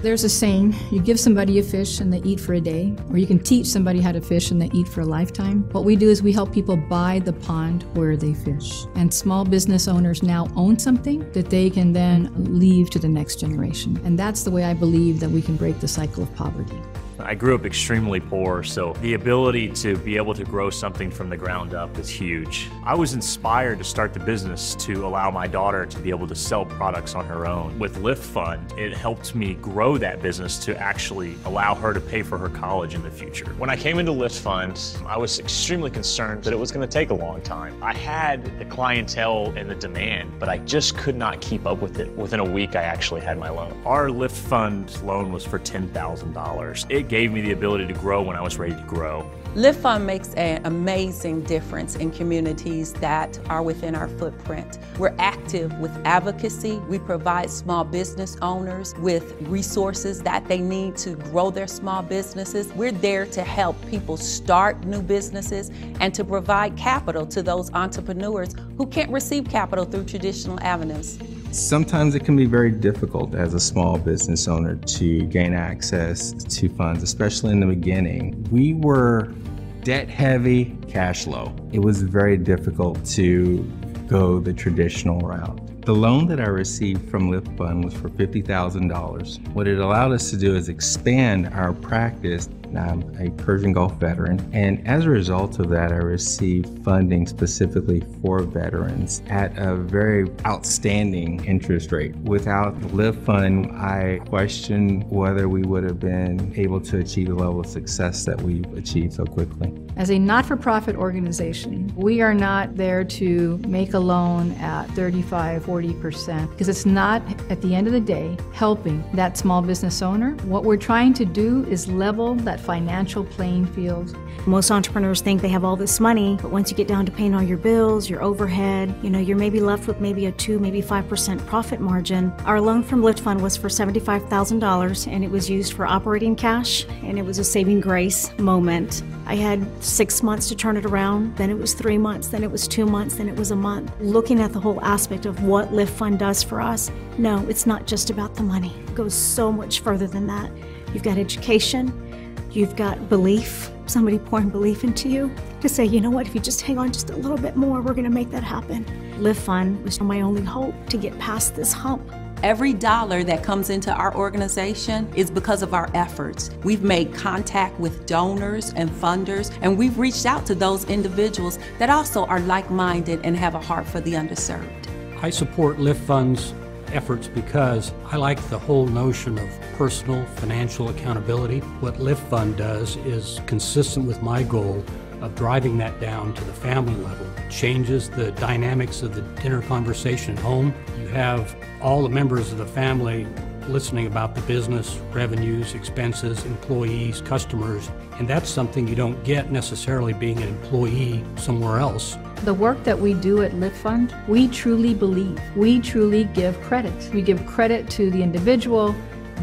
There's a saying, you give somebody a fish and they eat for a day, or you can teach somebody how to fish and they eat for a lifetime. What we do is we help people buy the pond where they fish. And small business owners now own something that they can then leave to the next generation. And that's the way I believe that we can break the cycle of poverty. I grew up extremely poor, so the ability to be able to grow something from the ground up is huge. I was inspired to start the business to allow my daughter to be able to sell products on her own. With LiftFund, it helped me grow that business to actually allow her to pay for her college in the future. When I came into LiftFund, I was extremely concerned that it was going to take a long time. I had the clientele and the demand, but I just could not keep up with it. Within a week, I actually had my loan. Our LiftFund loan was for $10,000. It gave me the ability to grow when I was ready to grow. LiftFund makes an amazing difference in communities that are within our footprint. We're active with advocacy. We provide small business owners with resources that they need to grow their small businesses. We're there to help people start new businesses and to provide capital to those entrepreneurs who can't receive capital through traditional avenues. Sometimes it can be very difficult as a small business owner to gain access to funds, especially in the beginning. We were debt heavy, cash low. It was very difficult to go the traditional route. The loan that I received from LiftFund was for $50,000. What it allowed us to do is expand our practice. I'm a Persian Gulf veteran, and as a result of that, I received funding specifically for veterans at a very outstanding interest rate. Without LiftFund, I question whether we would have been able to achieve the level of success that we've achieved so quickly. As a not-for-profit organization, we are not there to make a loan at 35, 40%, because it's not, at the end of the day, helping that small business owner. What we're trying to do is level that financial playing field. Most entrepreneurs think they have all this money, but once you get down to paying all your bills, your overhead, you're maybe left with maybe a 2, maybe 5% profit margin. Our loan from LiftFund was for $75,000, and it was used for operating cash, and it was a saving grace moment. I had 6 months to turn it around, then it was 3 months, then it was 2 months, then it was a month. Looking at the whole aspect of what LiftFund does for us, no, it's not just about the money. It goes so much further than that. You've got education, you've got belief, somebody pouring belief into you to say, you know what, if you just hang on just a little bit more, we're gonna make that happen. LiftFund was my only hope to get past this hump. Every dollar that comes into our organization is because of our efforts. We've made contact with donors and funders, and we've reached out to those individuals that also are like-minded and have a heart for the underserved. I support LiftFund's efforts because I like the whole notion of personal financial accountability. What LiftFund does is consistent with my goal of driving that down to the family level. It changes the dynamics of the dinner conversation at home. You have all the members of the family listening about the business, revenues, expenses, employees, customers, and that's something you don't get necessarily being an employee somewhere else. The work that we do at LiftFund, we truly believe. We truly give credit. We give credit to the individual.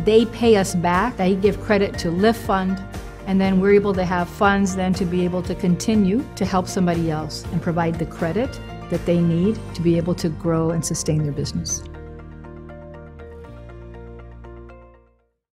They pay us back. They give credit to LiftFund. And then we're able to have funds then to be able to continue to help somebody else and provide the credit that they need to be able to grow and sustain their business.